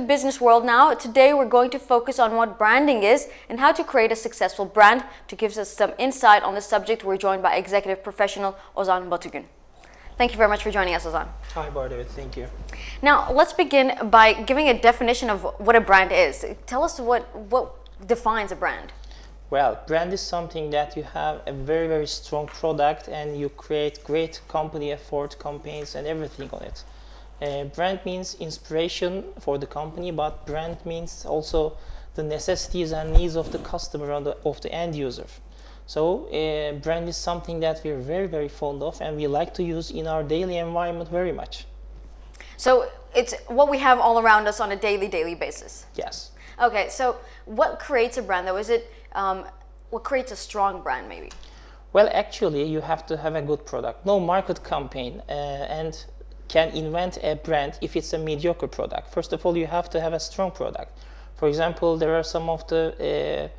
The business world now. Today we're going to focus on what branding is and how to create a successful brand. To give us some insight on the subject, we're joined by executive professional Ozan Batigun. Thank you very much for joining us, Ozan. Hi, David. Thank you. Now, let's begin by giving a definition of what a brand is. Tell us what defines a brand. Well, brand is something that you have a very, very strong product and you create great company effort, campaigns and everything on it. Brand means inspiration for the company, but brand means also the necessities and needs of the customer and of the end user. So brand is something that we're very, very fond of and we like to use in our daily environment very much. So it's what we have all around us on a daily basis. Yes. Okay, so what creates a brand though? Is it, what creates a strong brand maybe? Well, actually you have to have a good product. No market campaign and can invent a brand if it's a mediocre product. First of all, you have to have a strong product. For example, there are some of the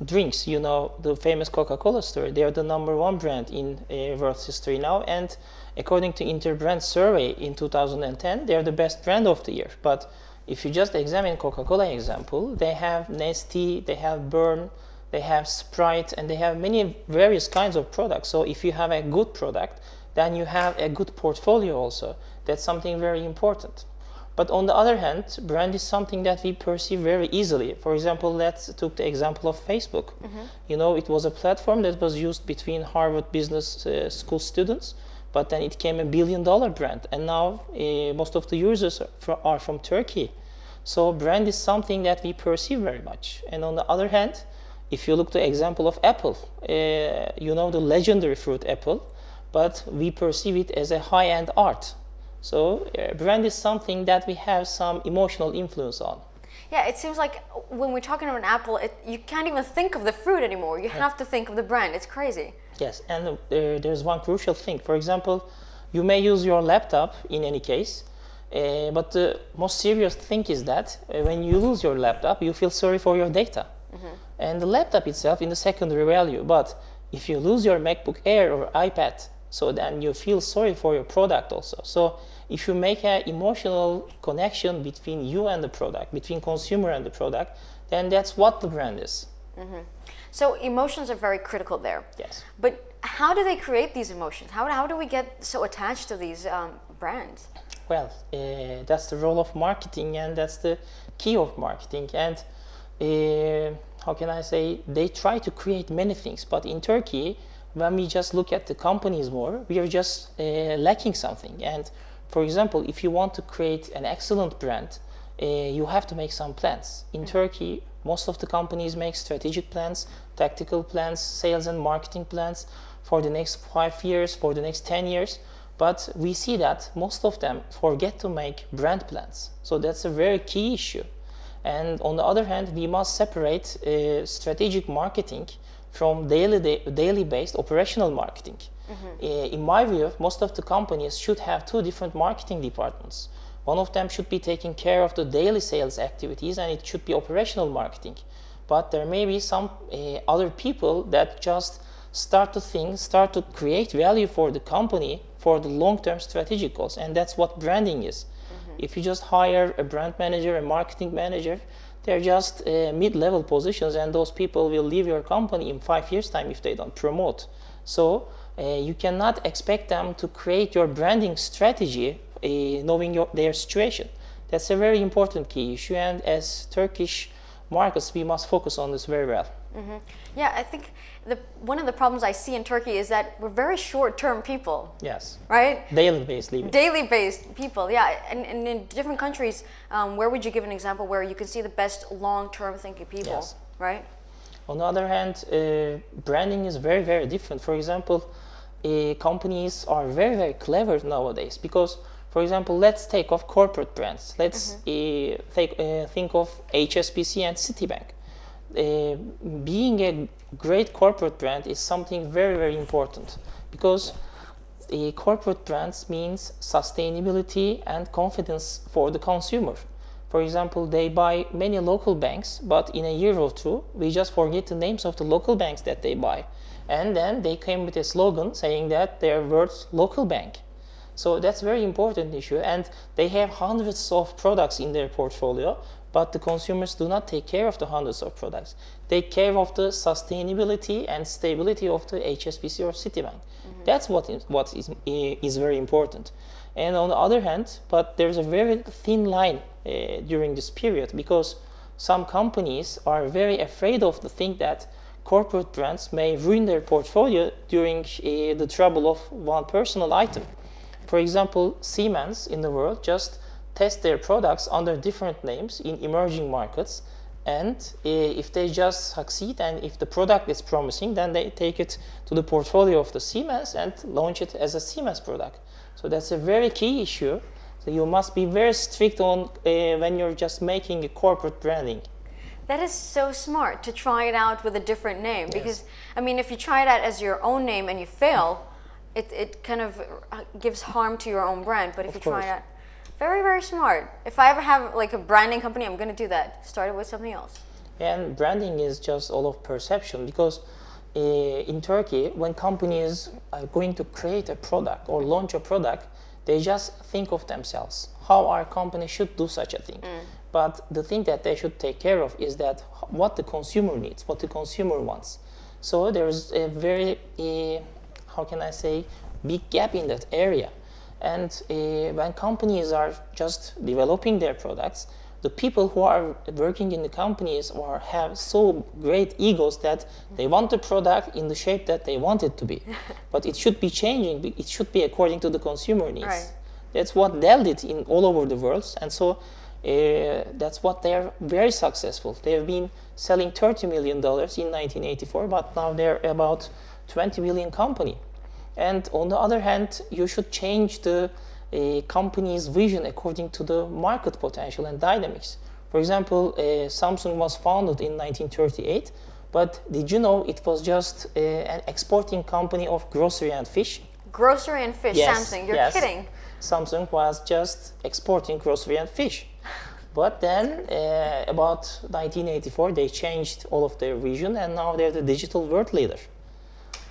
drinks, you know, the famous Coca-Cola story. They are the #1 brand in world history now, and according to Interbrand survey in 2010, they are the best brand of the year. But if you just examine Coca-Cola example, they have Nestea, they have Burn, they have Sprite, and they have many various kinds of products. So if you have a good product, then you have a good portfolio also. That's something very important. But on the other hand, brand is something that we perceive very easily. For example, let's take the example of Facebook. You know, it was a platform that was used between Harvard Business School students, but then it became $1 billion brand. And now most of the users are from Turkey. So brand is something that we perceive very much. And on the other hand, if you look at the example of Apple, you know, the legendary fruit apple, but we perceive it as a high-end art. So brand is something that we have some emotional influence on. Yeah, it seems like when we're talking about an apple, you can't even think of the fruit anymore. You have to think of the brand. It's crazy. Yes, and there's one crucial thing. For example, you may use your laptop in any case, but the most serious thing is that when you lose your laptop, you feel sorry for your data. And the laptop itself in the secondary value. But if you lose your MacBook Air or iPad, so then you feel sorry for your product also. So if you make an emotional connection between you and the product, between consumer and the product, then that's what the brand is. So emotions are very critical there. Yes. But how do they create these emotions? How do we get so attached to these brands? Well, that's the role of marketing and that's the key of marketing. And how can I say, they try to create many things, but in Turkey, when we just look at the companies more, we are just lacking something. And for example, if you want to create an excellent brand, you have to make some plans. In Turkey, most of the companies make strategic plans, tactical plans, sales and marketing plans for the next 5 years, for the next 10 years. But we see that most of them forget to make brand plans. So that's a very key issue. And on the other hand, we must separate strategic marketing from daily based operational marketing. In my view, most of the companies should have 2 different marketing departments. One of them should be taking care of the daily sales activities and it should be operational marketing. But there may be some other people that just start to create value for the company for the long-term strategic goals, and that's what branding is. If you just hire a brand manager, a marketing manager, they're just mid-level positions and those people will leave your company in 5 years' time if they don't promote. So you cannot expect them to create your branding strategy knowing their situation. That's a very important key issue, and as Turkish markets, we must focus on this very well. Yeah, I think one of the problems I see in Turkey is that we're very short-term people. Yes. Right? Daily-based living. Daily-based people, yeah. And in different countries, where would you give an example where you can see the best long-term thinking people, yes. Right? On the other hand, branding is very, very different. For example, companies are very, very clever nowadays because, for example, let's take off corporate brands. Let's think of HSBC and Citibank. Being a great corporate brand is something very, very important because corporate brands means sustainability and confidence for the consumer. For example, they buy many local banks, but in a year or two, we just forget the names of the local banks that they buy. And then they came with a slogan saying that they are world's local bank. So that's a very important issue, and they have hundreds of products in their portfolio, but the consumers do not take care of the hundreds of products. They take care of the sustainability and stability of the HSBC or Citibank. That's what is very important. And on the other hand, but there's a very thin line during this period, because some companies are very afraid of the thing that corporate brands may ruin their portfolio during the trouble of one personal item. For example, Siemens in the world just test their products under different names in emerging markets, and if they just succeed and if the product is promising, then they take it to the portfolio of the Siemens and launch it as a Siemens product. So that's a very key issue. So you must be very strict on when you're just making a corporate branding. That is so smart to try it out with a different name, because I mean, if you try it out as your own name and you fail, it kind of gives harm to your own brand. But if you try it out, very, very smart. If I ever have like a branding company, I'm going to do that. Start it with something else. And branding is just all of perception, because in Turkey, when companies are going to create a product or launch a product, they just think of themselves, how our company should do such a thing. But the thing that they should take care of is that what the consumer needs, what the consumer wants. So there's a very, how can I say, big gap in that area. And when companies are just developing their products, the people who are working in the companies or have so great egos that they want the product in the shape that they want it to be. But it should be changing. It should be according to the consumer needs. Right. That's what Dell did in all over the world. And so that's what they are very successful. They have been selling $30 million in 1984, but now they're about 20 million company. And on the other hand, you should change the company's vision according to the market potential and dynamics. For example, Samsung was founded in 1938, but did you know it was just an exporting company of grocery and fish? Grocery and fish, Yes, Samsung, you're kidding. Samsung was just exporting grocery and fish. But then, about 1984, they changed all of their vision, and now they're the digital world leader.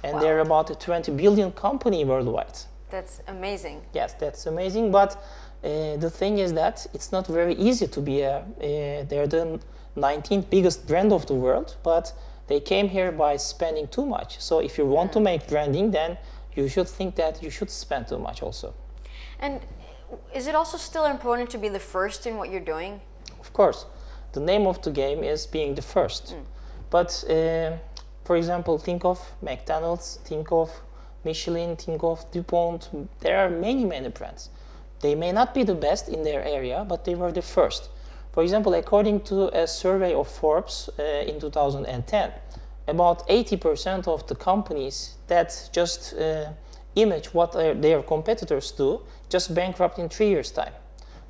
And they're about a 20 billion company worldwide. That's amazing. Yes, that's amazing. But the thing is that it's not very easy to be they're the 19th biggest brand of the world, but they came here by spending too much. So if you want to make branding, then you should think that you should spend too much also. And is it also still important to be the first in what you're doing? Of course. The name of the game is being the first. But for example, think of McDonald's, think of Michelin, think of DuPont. There are many, many brands. They may not be the best in their area, but they were the first. For example, according to a survey of Forbes in 2010, about 80% of the companies that just image what their competitors do just bankrupt in 3 years' time.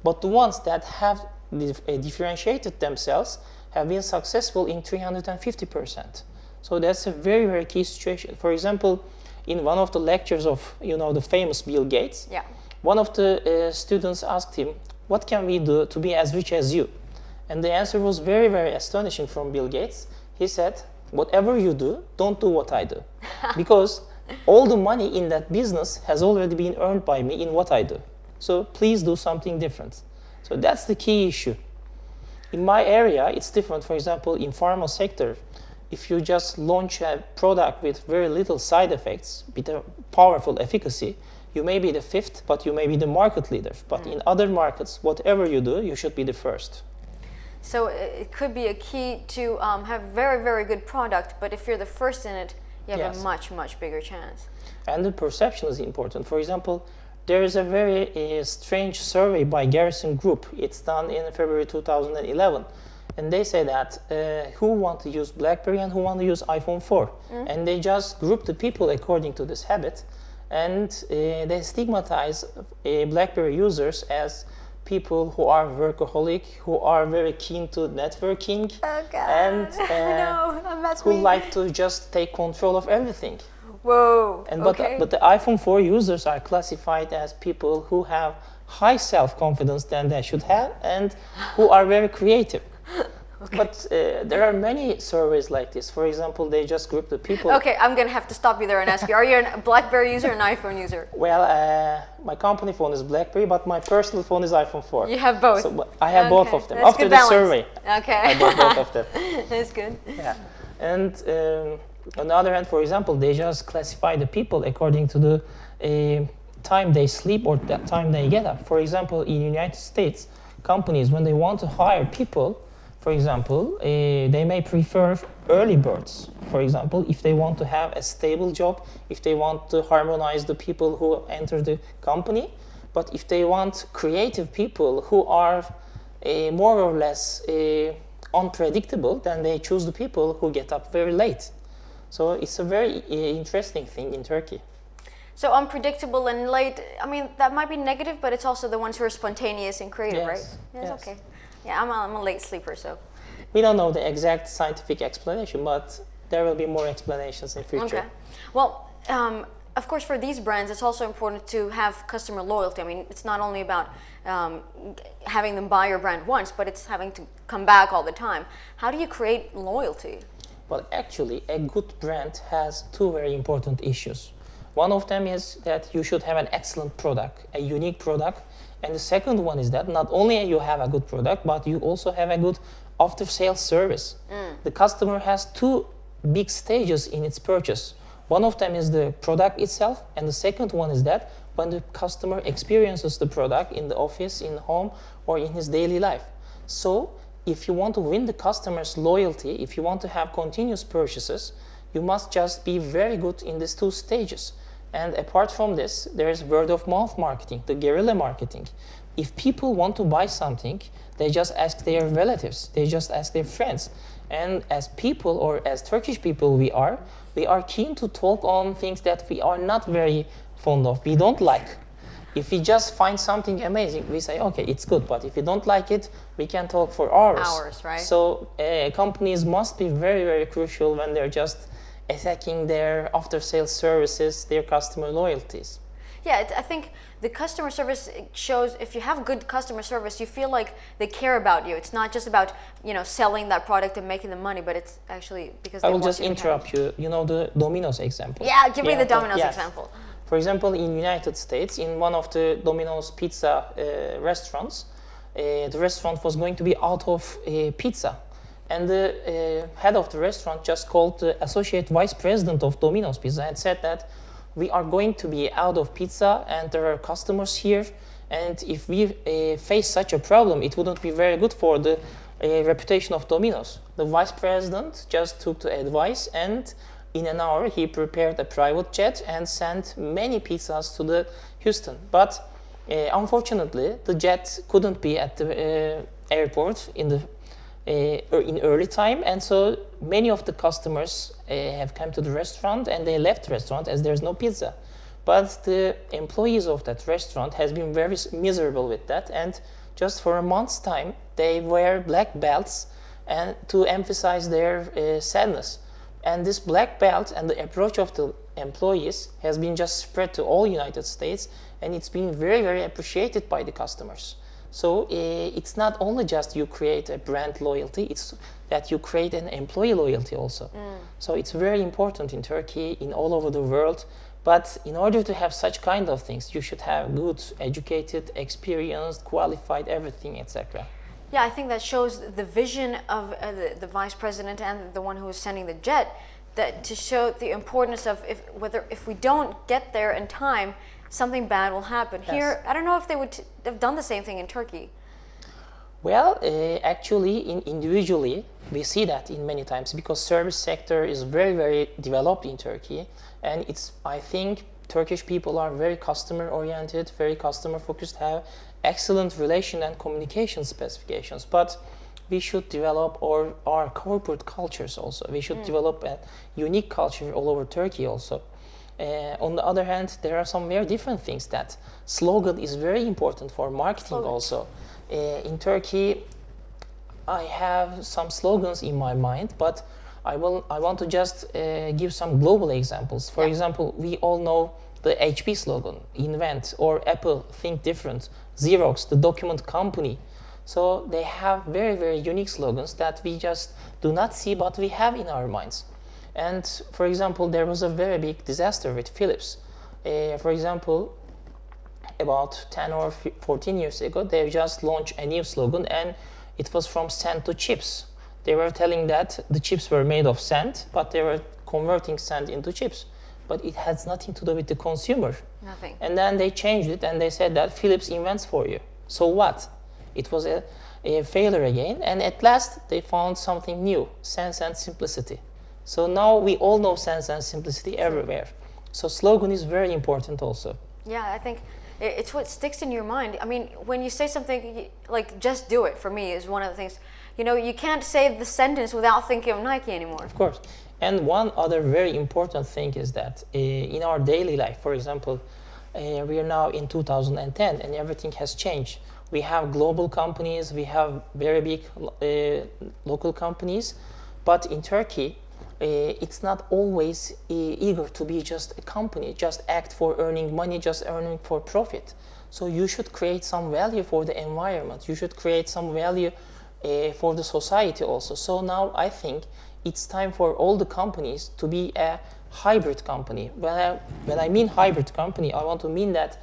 But the ones that have differentiated themselves have been successful in 350%. So that's a very, very key situation. For example, in one of the lectures of, the famous Bill Gates, one of the students asked him, what can we do to be as rich as you? And the answer was very, very astonishing from Bill Gates. He said, whatever you do, don't do what I do. Because all the money in that business has already been earned by me in what I do. So please do something different. So that's the key issue. In my area, it's different. For example, in pharma sector, if you just launch a product with very little side effects, with a powerful efficacy, you may be the fifth, but you may be the market leader. But in other markets, whatever you do, you should be the first. So it could be a key to have very, very good product, but if you're the first in it, you have a much, much bigger chance. And the perception is important. For example, there is a very strange survey by Garrison Group. It's done in February 2011. And they say that who want to use BlackBerry and who want to use iPhone 4. And they just group the people according to this habit. And they stigmatize BlackBerry users as people who are workaholic, who are very keen to networking, and who like to just take control of everything. Whoa. And but the iPhone 4 users are classified as people who have high self-confidence than they should have and who are very creative. But there are many surveys like this. For example, they just group the people. Okay, I'm going to have to stop you there and ask you, are you a BlackBerry user or an iPhone user? Well, my company phone is BlackBerry, but my personal phone is iPhone 4. You have both? So I have both of them. That's After good the balance. survey, Okay. I bought both of them. That's good. Yeah. And on the other hand, for example, they just classify the people according to the time they sleep or the time they get up. For example, in the United States, companies, when they want to hire people, for example, they may prefer early birds. For example, if they want to have a stable job, if they want to harmonize the people who enter the company, but if they want creative people who are more or less unpredictable, then they choose the people who get up very late. So it's a very interesting thing in Turkey. So unpredictable and late, I mean, that might be negative, but it's also the ones who are spontaneous and creative, Yes, right? Yes, yes. okay. Yeah, I'm a late sleeper, so. We don't know the exact scientific explanation, but there will be more explanations in future. Okay. Well, of course, for these brands, it's also important to have customer loyalty. I mean, it's not only about having them buy your brand once, but it's having to come back all the time. How do you create loyalty? Well, actually, a good brand has two very important issues. One of them is that you should have an excellent product, a unique product. And the second one is that not only you have a good product, but you also have a good after-sales service. The customer has two big stages in its purchase. One of them is the product itself, and the second one is that when the customer experiences the product in the office, in home, or in his daily life. So, if you want to win the customer's loyalty, if you want to have continuous purchases, you must just be very good in these two stages. And apart from this, there is word of mouth marketing, the guerrilla marketing. If people want to buy something, they just ask their relatives, they just ask their friends. And as people, or as Turkish people we are keen to talk on things that we are not very fond of, we don't like. If we just find something amazing, we say, okay, it's good, but if you don't like it, we can talk for hours. Hours, right? So companies must be very, very crucial when they're just attacking their after-sales services, their customer loyalties. Yeah, I think the customer service shows, if you have good customer service, you feel like they care about you. It's not just about, you know, selling that product and making the money, but it's actually because they I will want just you to be interrupt happy. you. You know the Domino's example? Yeah, give me the Domino's yes. example. For example, in United States, in one of the Domino's pizza restaurants, the restaurant was going to be out of pizza. And the head of the restaurant just called the associate vice president of Domino's Pizza and said that we are going to be out of pizza and there are customers here. And if we face such a problem, it wouldn't be very good for the reputation of Domino's. The vice president just took the advice, and in an hour he prepared a private jet and sent many pizzas to the Houston. But unfortunately, the jet couldn't be at the airport in early time, and so many of the customers have come to the restaurant and they left the restaurant as there's no pizza. But the employees of that restaurant has been very miserable with that, and just for a month's time they wear black belts and to emphasize their sadness. And this black belt and the approach of the employees has been just spread to all United States, and it's been very, very appreciated by the customers. So it's not only just you create a brand loyalty, it's that you create an employee loyalty also. So it's very important in Turkey, in all over the world. But in order to have such kind of things, you should have good, educated, experienced, qualified, everything, etc. Yeah, I think that shows the vision of the vice president and the one who is sending the jet, that to show the importance of if we don't get there in time, something bad will happen. Yes. Here, I don't know if they would have done the same thing in Turkey. Well, actually, individually, we see that in many times because service sector is very, very developed in Turkey, and I think Turkish people are very customer oriented, very customer focused, have excellent relation and communication specifications. But we should develop our corporate cultures also. We should develop a unique culture all over Turkey also. On the other hand, there are some very different things. That slogan is very important for marketing also. In Turkey, I have some slogans in my mind, but I want to just give some global examples. For example, we all know the HP slogan, invent, or Apple, think different, Xerox, the document company. So they have very, very unique slogans that we just do not see, but we have in our minds. And for example, there was a very big disaster with Philips. For example, about 10 or 14 years ago, they just launched a new slogan, and it was from sand to chips. They were telling that the chips were made of sand, but they were converting sand into chips. But it has nothing to do with the consumer. Nothing. And then they changed it, and they said that Philips invents for you. So what? It was a failure again, and at last they found something new, sense and simplicity. So now we all know sense and simplicity everywhere. So slogan is very important also. Yeah, I think it's what sticks in your mind. I mean, when you say something like "just do it," for me is one of the things. You know, you can't say the sentence without thinking of Nike anymore. Of course. And one other very important thing is that in our daily life, for example, we are now in 2010 and everything has changed. We have global companies, we have very big local companies, but in Turkey, it's not always eager to be just a company, just act for earning money, just earning for profit. So you should create some value for the environment. You should create some value for the society also. So now I think it's time for all the companies to be a hybrid company. When I mean hybrid company, I want to mean that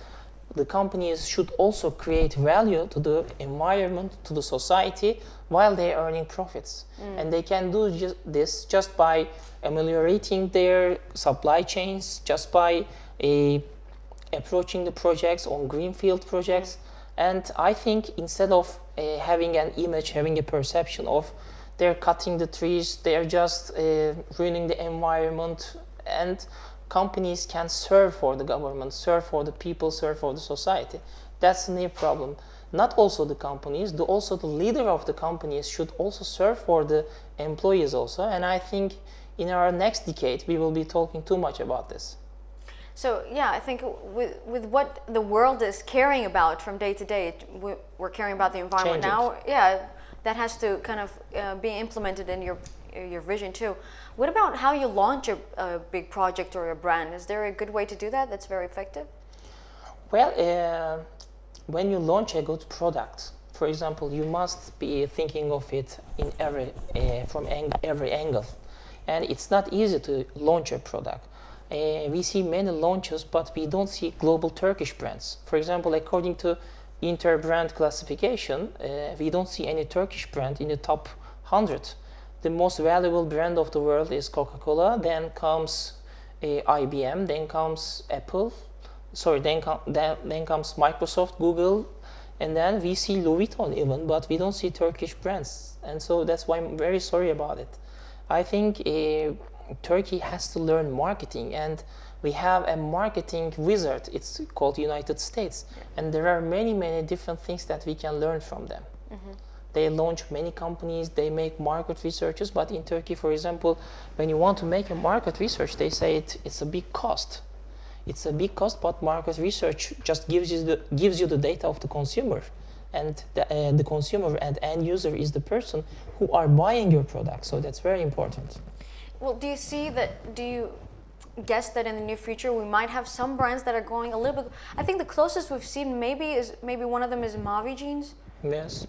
the companies should also create value to the environment, to the society, while they're earning profits. And they can do this just by ameliorating their supply chains, just by approaching the projects on greenfield projects. And I think instead of having an image, having a perception of they're cutting the trees, they're just ruining the environment, and companies can serve for the government, serve for the people, serve for the society. That's a new problem. Not also the companies, also the leader of the companies should also serve for the employees also. And I think in our next decade, we will be talking too much about this. So yeah, I think with what the world is caring about from day to day, we're caring about the environment now. Yeah, that has to kind of be implemented in your vision too. What about how you launch a big project or a brand? Is there a good way to do that that's very effective? Well, when you launch a good product, for example, you must be thinking of it in from every angle. And it's not easy to launch a product. We see many launches, but we don't see global Turkish brands. For example, according to Interbrand classification, we don't see any Turkish brand in the top 100. The most valuable brand of the world is Coca-Cola, then comes IBM, then comes Apple, then comes Microsoft, Google, and then we see Louis Vuitton even, but we don't see Turkish brands. And so that's why I'm very sorry about it. I think Turkey has to learn marketing, and we have a marketing wizard. It's called United States, and there are many, many different things that we can learn from them. They launch many companies, they make market researches, but in Turkey, for example, when you want to make a market research, they say it's a big cost. It's a big cost, but market research just gives you the data of the consumer, and the consumer and end user is the person who are buying your product. So that's very important. Well, do you guess that in the near future we might have some brands that are going a little bit? I think the closest we've seen maybe one of them is Mavi jeans. Yes.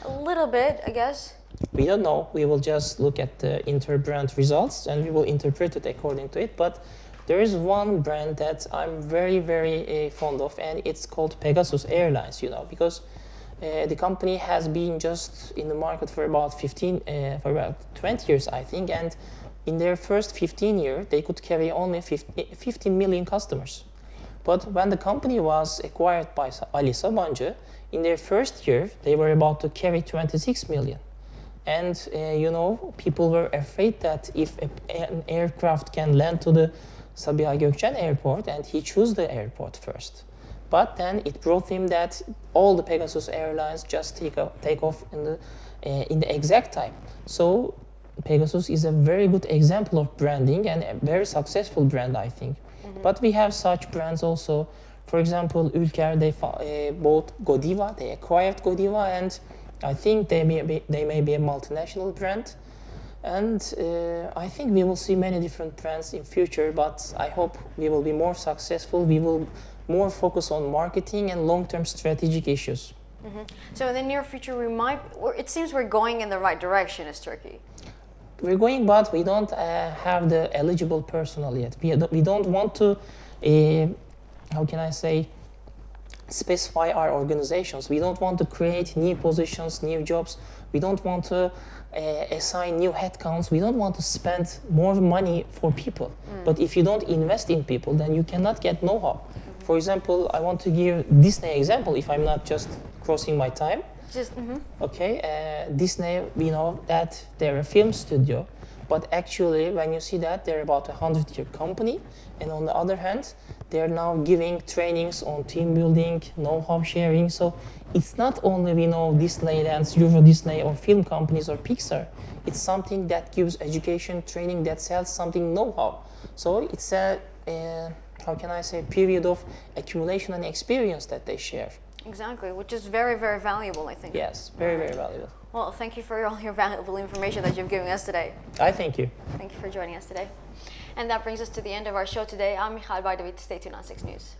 A little bit, I guess. We don't know. We will just look at the Interbrand results and we will interpret it according to it. But there is one brand that I'm very, very fond of, and it's called Pegasus Airlines, because the company has been just in the market for about 20 years, I think, and in their first 15 years, they could carry only 15 million customers. But when the company was acquired by Ali Sabancı, in their first year, they were about to carry 26 million. And, people were afraid that if an aircraft can land to the Sabiha Gökçen airport, and he chose the airport first. But then it brought him that all the Pegasus Airlines just take off in the exact time. So Pegasus is a very good example of branding and a very successful brand, I think. But we have such brands also. For example, Ülker, they bought Godiva, they acquired Godiva, and I think they may be a multinational brand. And I think we will see many different brands in future, but I hope we will be more successful. We will more focus on marketing and long-term strategic issues. So in the near future, it seems we're going in the right direction as Turkey. We're going, but we don't have the eligible personnel yet. We don't want to, how can I say, specify our organizations. We don't want to create new positions, new jobs. We don't want to assign new headcounts. We don't want to spend more money for people. But if you don't invest in people, then you cannot get know-how. For example, I want to give Disney example, if I'm not just crossing my time. Okay, Disney, we know that they're a film studio, but actually when you see that, they're about a 100-year company, and on the other hand, they're now giving trainings on team building, know-how sharing. So it's not only, we know, Disneyland, Euro Disney, or film companies, or Pixar. It's something that gives education, training, that sells something know-how. So it's a, how can I say, period of accumulation and experience that they share. Exactly, which is very, very valuable, I think. Yes, very, very valuable. Well, thank you for all your valuable information that you've given us today. I thank you. Thank you for joining us today. And that brings us to the end of our show today. I'm Michal Bardavit. Stay tuned on 6 News.